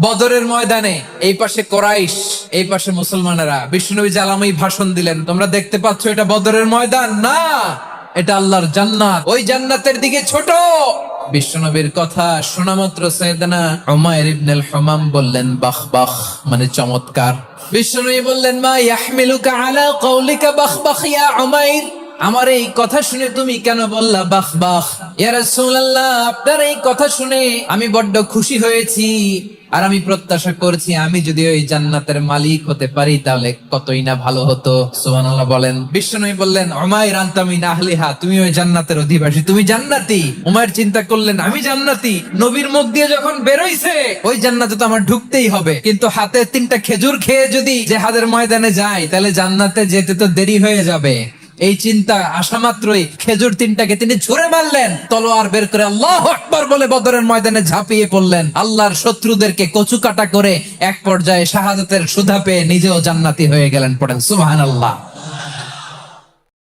বদরের ময়দানে এই পাশে কোরাইশ, এই পাশে মুসলমানেরা। বিষ্ণুনবী জালামি ভাষণ দিলেন, তোমরা দেখতে পাচ্ছ এটা বদরের ময়দান না, এটা আল্লাহর জান্নাত, ওই জান্নাতের দিকে ছোট। বিষ্ণুনবীর কথা শোনা মাত্র সাইয়েদনা উমাইর ইবনে আল-হুমাম বললেন বাহ বাহ, মানে চমৎকার। বিষ্ণুনবী বললেন মা ইয়াহমিলুকা আলা কওলিকা বাহ বাহ ইয়া উমাইর, আমার এই কথা শুনে তুমি কেন বললা বাহ বাহ? ইয়া রাসূলুল্লাহ, আপনার এই কথা শুনে আমি বড্ড খুশি হয়েছি, আর আমি প্রত্যাশা করছি আমি যদি ওই জান্নাতের মালিক হতে পারি তাহলে কতই না ভালো হতো। সুবহানাল্লাহ বলেন। বিষ্ণুনবী বললেন উমাইর আনতা মিন আহলিহা, তুমি ওই জান্নাতের অধিবাসী, তুমি জান্নাতি। উমাইর চিন্তা করলেন আমি জান্নাতি, নবীর মুখ দিয়ে যখন বেরোইছে ওই জান্নাতে তো আমার ঢুকতেই হবে, কিন্তু হাতে 3টা খেজুর খেয়ে যদি জিহাদের ময়দানে যাই তাহলে জান্নাতে যেতে তো দেরি হয়ে যাবে। এই চিন্তা আসা মাত্রই খেজুর 3টাকে তিনি ছুঁড়ে মারলেন, তলোয়ার বের করে আল্লাহু আকবার বলে বদরের ময়দানে ঝাঁপিয়ে পড়লেন। আল্লাহর শত্রুদেরকে কচুকাটা করে এক পর্যায়ে শাহাদাতের সুধা পেয়ে নিজেও জান্নাতি হয়ে গেলেন। পড়েন সুবহানাল্লাহ।